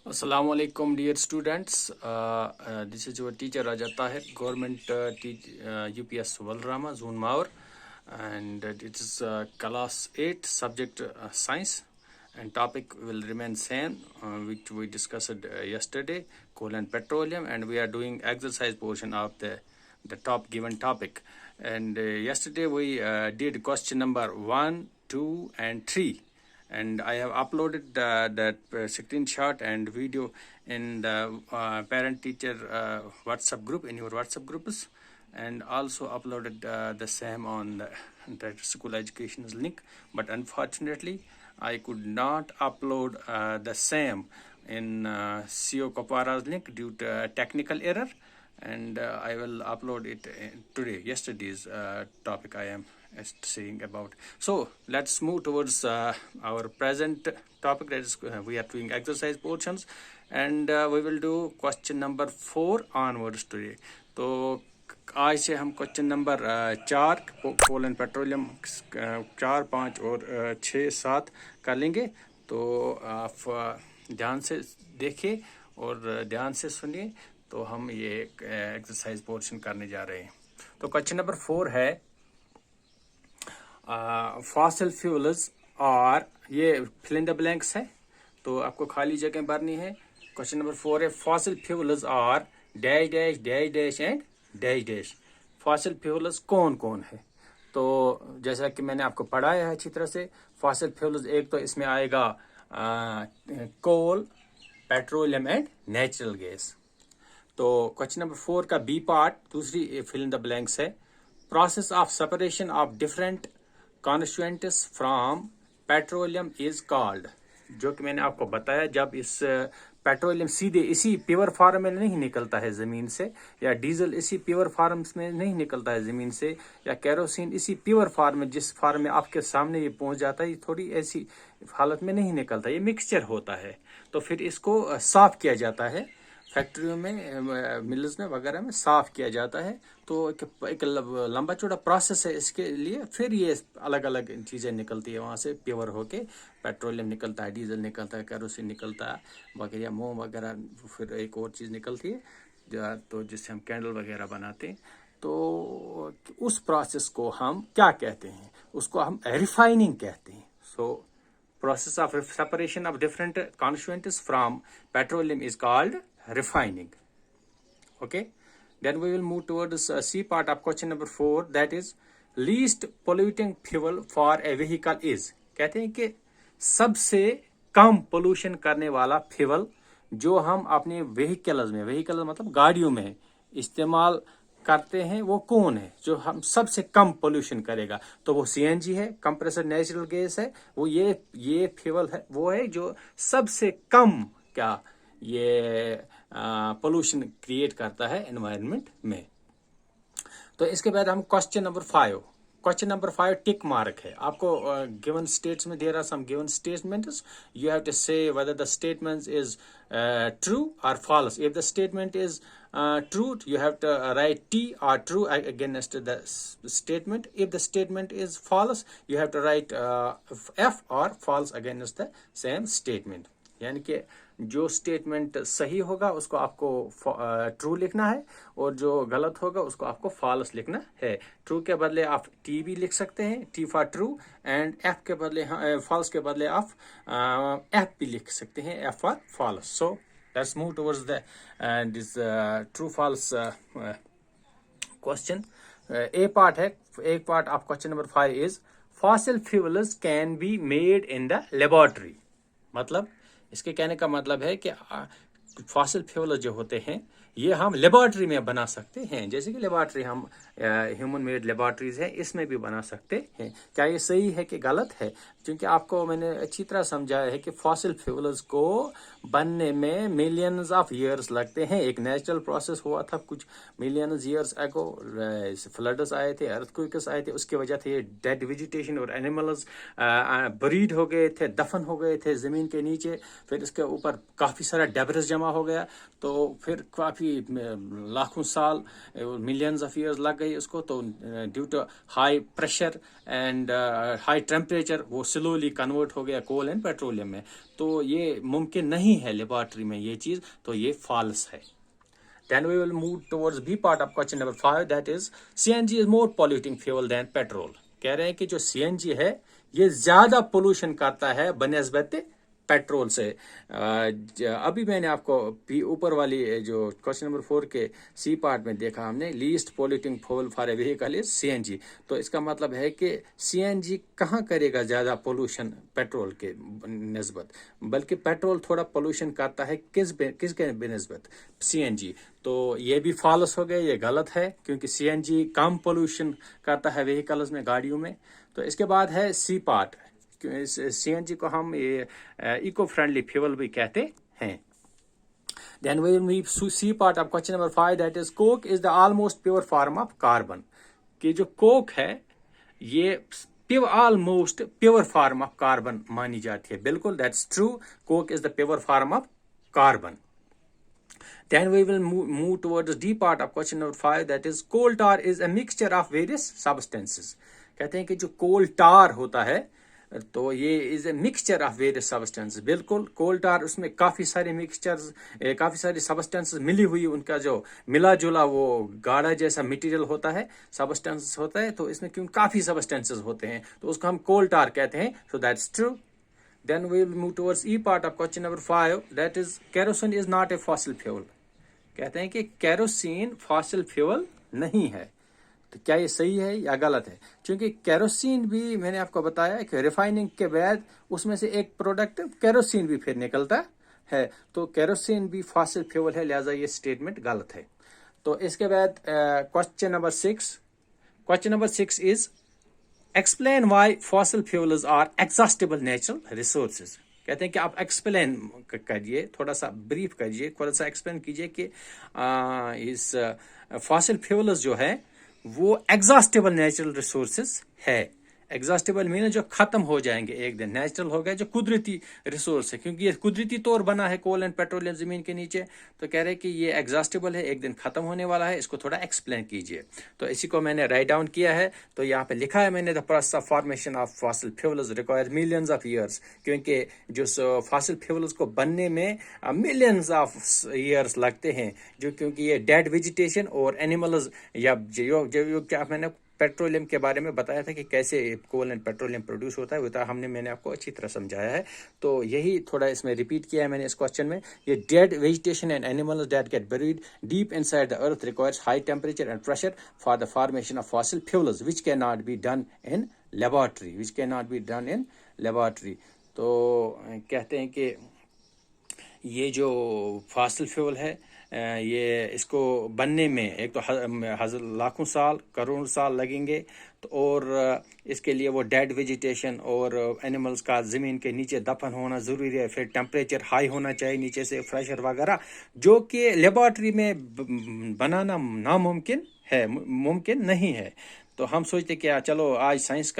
Assalamu alaikum, dear students. This is your teacher Raja Tahir, Government UPS Valrama, Zone Maur, and it is class 8, subject science, and topic will remain same, which we discussed yesterday, coal and petroleum, and we are doing exercise portion of the top given topic. And yesterday we did question number 1, 2, and 3. And I have uploaded that screenshot and video in the parent-teacher WhatsApp group, in your WhatsApp groups, and also uploaded the same on the school education's link. But unfortunately, I could not upload the same in CO Kopara's link due to a technical error, and I will upload it today, yesterday's topic I am saying about. So let's move towards our present topic, that is we are doing exercise portions, and we will do question number 4 onwards today. तो आज से हम question number 4 coal and petroleum 4, 5 और 6, 7 कर लेंगे. तो आप ध्यान से देखिए और ध्यान से सुनिए. तो हम ये एक्सरसाइज पोर्शन करने जा रहे हैं. तो क्वेश्चन नंबर 4 है फॉसिल फ्यूल्स और ये फिल इन द ब्लैंक्स है, तो आपको खाली जगह भरनी है. क्वेश्चन नंबर 4 है फॉसिल फ्यूल्स और dash dash dash dash and dash dash. Fossil fuels कौन कौन है? तो जैसा कि मैंने आपको पढ़ाया है अच्छी तरह से, फॉसिल फ्यूल्स एक तो इसमें आएगा कोल, पेट्रोलियम एंड नेचुरल गैस. तो क्वेश्चन नंबर 4 का बी पार्ट, दूसरी फिल इन द ब्लैंक्स है process of separation of different constituents from petroleum is called. जो कि मैंने आपको बताया, जब इस पेट्रोलियम सीधे इसी प्योर फॉर्म में नहीं निकलता है ज़मीन से, या डीजल इसी प्योर फॉर्म में नहीं निकलता है ज़मीन से, या कैरोसिन इसी प्योर फॉर्म में जिस फॉर्म में आपके सामने ये पहुंच जाता है, ये थोड़ी ऐसी हालत में नहीं निकलता, ये मिक्सचर होता है. तो फिर इसको साफ किया जाता है फैक्ट्रियों में, मिल्स में वगैरह में साफ किया जाता है. तो एक लंबा चौड़ा प्रोसेस है इसके लिए. फिर ये अलग अलग चीज़ें निकलती है वहाँ से, प्योर होके पेट्रोलियम निकलता है, डीजल निकलता है, कैरोसिन निकलता है वगैरह, मोम वगैरह. फिर एक और चीज़ निकलती है तो जिससे हम कैंडल वगैरह बनाते हैं. तो उस प्रोसेस को हम क्या कहते हैं? उसको हम रिफाइनिंग कहते हैं. सो process of separation of different constituents from petroleum is called refining. Okay, then we will move towards C part of question number 4, that is least polluting fuel for a vehicle is. कहते हैं कि सबसे कम pollution करने वाला fuel जो हम अपने vehicles में, व्हीकल मतलब गाड़ियों में इस्तेमाल करते हैं, वो कौन है जो हम सबसे कम पोल्यूशन करेगा? तो वो सीएनजी है, कंप्रेसर नेचुरल गैस है. वो ये फ्यूल है, वो है जो सबसे कम क्या ये पोल्यूशन क्रिएट करता है एनवायरनमेंट में. तो इसके बाद हम question number 5. Question number 5 tick mark है. आपको गिवन स्टेट्स में there are some given statements, you have to say whether the statement is true और false. If the statement is true, you have to write T or true against the statement. If the statement is false, you have to write F or false against the same statement. यानी कि जो statement सही होगा उसको आपको true लिखना है, और जो गलत होगा उसको आपको फॉल्स लिखना है. ट्रू के बदले आप टी भी लिख सकते हैं, T for true, and F के बदले फॉल्स के बदले आप एफ भी लिख सकते हैं, F for false. So let's move towards the this true false question. A part है, एक part of question number 5 is fossil fuels can be made in the laboratory. मतलब इसके कहने का मतलब है कि फॉसिल फ्यूल जो होते हैं ये हम लेबॉर्ट्री में बना सकते हैं. जैसे कि लेबॉर्ट्री हम ह्यूमन मेड लेबॉर्ट्रीज हैं, इसमें भी बना सकते हैं. क्या ये सही है कि गलत है? क्योंकि आपको मैंने अच्छी तरह समझाया है कि फॉसिल फ्यूल्स को बनने में मिलियंस ऑफ ईयर्स लगते हैं. एक नेचुरल प्रोसेस हुआ था कुछ मिलियंस ईयर्स अगो, फ्लड्स आए थे, अर्थक्वेक्स आए थे, उसकी वजह से डेड वेजिटेशन और एनिमल्स बरीड हो गए थे, दफन हो गए थे ज़मीन के नीचे. फिर इसके ऊपर काफ़ी सारा डेब्रिस जमा हो गया, तो फिर काफ़ी काफ़ी लाखों साल मिलियंस ऑफ ईयर्स लग गई उसको, तो due to high pressure and high temperature वो स्लोली कन्वर्ट हो गया कोल एंड पेट्रोलियम में। तो ये मुमकिन नहीं है लेबॉर्ट्री में ये चीज़, तो ये फॉल्स है। Then we will move towards B part of question number 5, that is CNG is more polluting fuel than petrol. कह रहे हैं कि जो CNG है ये ज्यादा पोल्यूशन करता है बनिस्बत पेट्रोल से। अभी मैंने आपको ऊपर वाली जो क्वेश्चन नंबर 4 के सी पार्ट में देखा हमने, least polluting fuel for a vehicle is CNG। तो इसका मतलब है कि CNG कहाँ करेगा ज्यादा पोल्यूशन पेट्रोल के निस्बत, बल्कि पेट्रोल थोड़ा पोल्यूशन करता है किसके निस्बत, CNG। तो ये भी फॉल्स हो गया, ये गलत है, क्योंकि CNG कम पोल्यूशन करता है व्हीकल्स में, गाड़ियों में। तो इसके बाद है सी पार्ट। CNG को हम ये इको फ्रेंडली फ्यूल भी कहते हैं। Then we will move to C part of question number 5, that is coke is the almost pure form of carbon। कि जो कोक है ये almost pure form of carbon मानी जाती है। बिल्कुल, that's true, Coke is the pure form of carbon. Then we will move towards D part of question number 5, that is coal tar is a mixture of various substances। कहते हैं कि जो कोल टार होता है तो ये is a mixture of various substances. बिल्कुल, कोल टार उसमें काफी सारे मिक्सचर्स, काफी सारी सब्सटेंसेस मिली हुई, उनका जो मिला जुला वो गाढ़ा जैसा मटेरियल होता है, सब्सटेंसेस होता है, तो इसमें क्यों काफी सब्सटेंसेस होते हैं, तो उसको हम कोल टार कहते हैं। So that's true. Then we will move towards E part of question number 5, that is kerosene is not a fossil fuel। कहते हैं कि केरोसिन फॉसिल फ्यूल नहीं है। तो क्या ये सही है या गलत है? क्योंकि केरोसिन भी मैंने आपको बताया कि रिफाइनिंग के बाद उसमें से एक प्रोडक्ट केरोसिन भी फिर निकलता है, तो केरोसिन भी फॉसिल फ्यूल है, लिहाजा ये स्टेटमेंट गलत है। तो इसके बाद question number 6 is explain why fossil fuels are exhaustible natural resources. कहते हैं कि आप एक्सप्लेन करिए, थोड़ा सा ब्रीफ करिए, थोड़ा सा एक्सप्लेन कीजिए कि इस फॉसिल फ्यूल्स जो है वो एग्जॉस्टेबल नेचुरल रिसोर्सेज है। एग्जॉस्टेबल मीन जो खत्म हो जाएंगे एक दिन, नेचुरल हो गया जो कुदरती रिसोर्स है, क्योंकि ये कुदरती तौर बना है कोल एंड पेट्रोलियम जमीन के नीचे। तो कह रहे हैं कि ये एग्जॉस्टेबल है, एक दिन खत्म होने वाला है, इसको थोड़ा एक्सप्लेन कीजिए। तो इसी को मैंने राइट डाउन किया है। तो यहाँ पे लिखा है मैंने, the process of formation of fossil fuels require millions of years. क्योंकि जो फॉसिल फ्यूल्स को बनने में मिलियंस ऑफ ईयर्स लगते हैं, जो क्योंकि ये डेड वेजिटेशन और एनिमल्स या जो क्या मैंने पेट्रोलियम के बारे में बताया था कि कैसे कोल एंड पेट्रोलियम प्रोड्यूस होता है, वो मैंने आपको अच्छी तरह समझाया है। तो यही थोड़ा इसमें रिपीट किया है मैंने इस क्वेश्चन में। ये dead vegetation and animals that get buried deep inside the earth requires high temperature and pressure for the formation of fossil fuels which can not be done in laboratory. तो कहते हैं कि ये जो फॉसिल फ्यूल है ये इसको बनने में एक तो लाखों साल करोड़ों साल लगेंगे, तो और इसके लिए वो डेड वेजिटेशन और एनिमल्स का ज़मीन के नीचे दफन होना ज़रूरी है। फिर टेम्परेचर हाई होना चाहिए नीचे से, प्रेशर वगैरह, जो कि लेबॉरेटरी में बनाना नामुमकिन है, मुमकिन नहीं है। तो हम सोचते कि चलो आज साइंस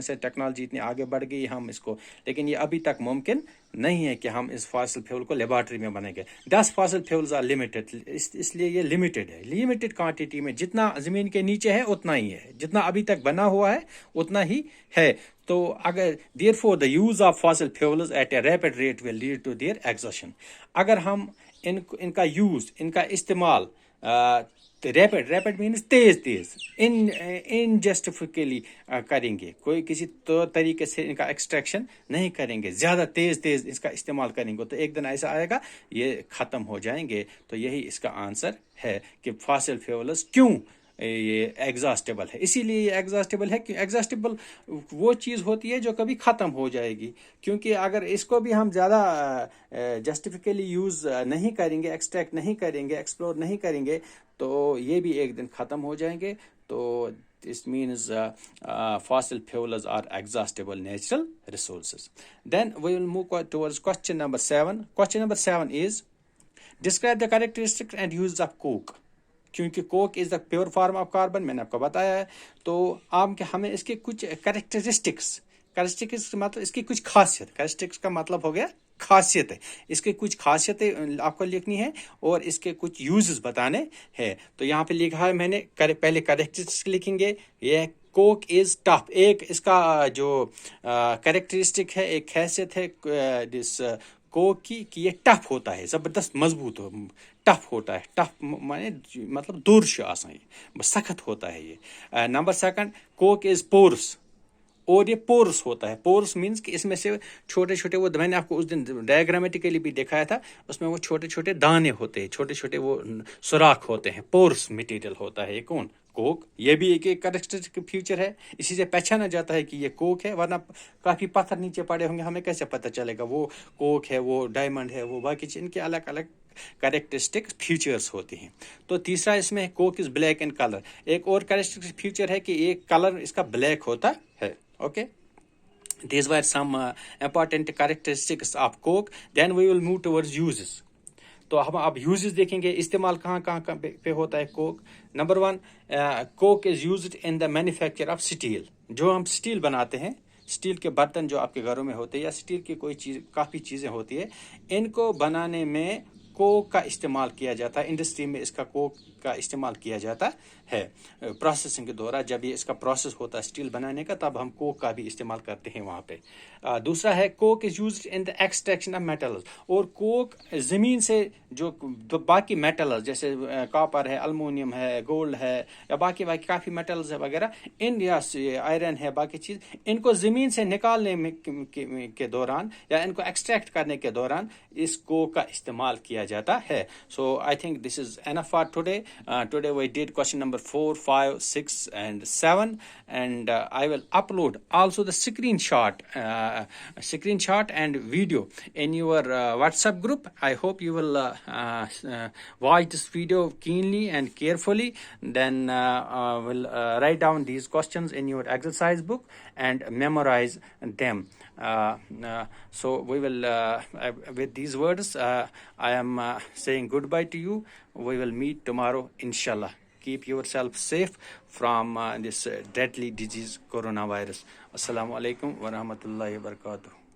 एंड टेक्नोलॉजी इतनी आगे बढ़ गई हम इसको, लेकिन ये अभी तक मुमकिन नहीं है कि हम इस फॉसिल फ्यूल को लेबॉरेटरी में बनेंगे। 10 फॉसिल फ्यूल्स आर लिमिटेड, इसलिए ये लिमिटेड है, लिमिटेड क्वांटिटी में, जितना ज़मीन के नीचे है उतना ही है, जितना अभी तक बना हुआ है उतना ही है। तो अगर therefore the use of fossil fuels at a rapid rate will lead to their exhaustion। अगर हम इनका इस्तेमाल रैपिड मीन्स तेज इनजस्टिफिकली करेंगे, कोई किसी तरीके से इनका एक्सट्रैक्शन नहीं करेंगे, ज्यादा तेज इसका इस्तेमाल करेंगे, तो एक दिन ऐसा आएगा ये खत्म हो जाएंगे। तो यही इसका आंसर है कि फॉसिल फ्यूल्स क्यों ये एग्जॉस्टेबल है। इसीलिए ये एग्जॉस्टेबल है कि एग्जॉस्टेबल वो चीज़ होती है जो कभी ख़त्म हो जाएगी, क्योंकि अगर इसको भी हम ज़्यादा जस्टिफिकली यूज़ नहीं करेंगे, एक्सट्रैक्ट नहीं करेंगे, एक्सप्लोर नहीं करेंगे, तो ये भी एक दिन ख़त्म हो जाएंगे। तो this means fossil fuels are exhaustible natural resources. Then we will move towards question number 7. Question number 7 is describe the characteristics and use of coke। क्योंकि Coke is the pure form of carbon, मैंने आपको बताया है। तो हमें इसके कुछ characteristics मतलब इसकी कुछ खासियत, कैरेक्टरिस्टिक्स का मतलब हो गया खासियत है, इसके कुछ खासियतें आपको लिखनी है और इसके कुछ यूजेस बताने हैं। तो यहाँ पे लिखा है मैंने, पहले कैरेक्टरिस्टिक्स लिखेंगे। ये कोक इज टफ, एक इसका जो कैरेक्टरिस्टिक है, एक हैसियत है दिस कोक की कि ये टफ होता है, ज़बरदस्त मजबूत हो, टफ होता है। टफ माने मतलब दूर से आसान, ये सख्त होता है ये। Number second, coke is porous, और ये पोरस होता है। पोरस मीन्स कि इसमें से छोटे छोटे, वो मैंने आपको उस दिन डायग्रामेटिकली भी दिखाया था, उसमें वो छोटे छोटे दाने होते हैं, छोटे छोटे वो सुराख होते हैं, पोरस मटेरियल होता है ये कौन, कोक। ये भी एक कैरेक्टरिस्टिक फीचर है, इसी से पहचाना जाता है कि ये कोक है, वरना काफ़ी पत्थर नीचे पड़े होंगे, हमें कैसे पता चलेगा वो कोक है, वो डायमंड है, वो बाकी चीज़, इनके अलग अलग कैरेक्टरिस्टिक फीचर्स होते हैं। तो तीसरा इसमें Coke is black in colour, एक और कैरेक्टरिस्टिक फीचर है कि एक कलर इसका ब्लैक होता है। Okay, these were some important characteristics of coke. Then we will move towards uses. तो हम अब यूजेस देखेंगे, इस्तेमाल कहाँ कहाँ पे होता है Coke. Number one, Coke is used in the manufacture of steel. जो हम स्टील बनाते हैं, स्टील के बर्तन जो आपके घरों में होते हैं, या स्टील की कोई चीज़, काफ़ी चीज़ें होती है, इनको बनाने में कोक का इस्तेमाल किया जाता है। इंडस्ट्री में इसका कोक का इस्तेमाल किया जाता है प्रोसेसिंग के दौरान। जब ये इसका प्रोसेस होता है स्टील बनाने का, तब हम कोक का भी इस्तेमाल करते हैं वहाँ पे। दूसरा है Coke is used in the extraction of metals, और कोक ज़मीन से जो बाकी मेटल्स जैसे कॉपर है, अल्मोनियम है, गोल्ड है, या बाकी काफ़ी मेटल्स है वगैरह, इन या आयरन है, बाकी चीज़, इनको ज़मीन से निकालने में के दौरान या इनको एक्सट्रैक्ट करने के दौरान इस कोक का इस्तेमाल किया जाता है। So I think this is enough for today. Today we did question number 4, 5, 6 and 7, and I will upload also the screenshot and video in your WhatsApp group. I hope you will watch this video keenly and carefully. Then will write down these questions in your exercise book and memorize them. So we will with these words I am saying goodbye to you. We will meet tomorrow inshallah. Keep yourself safe from this deadly disease coronavirus. Assalamu alaikum wa rahmatullahi wa barakatuh.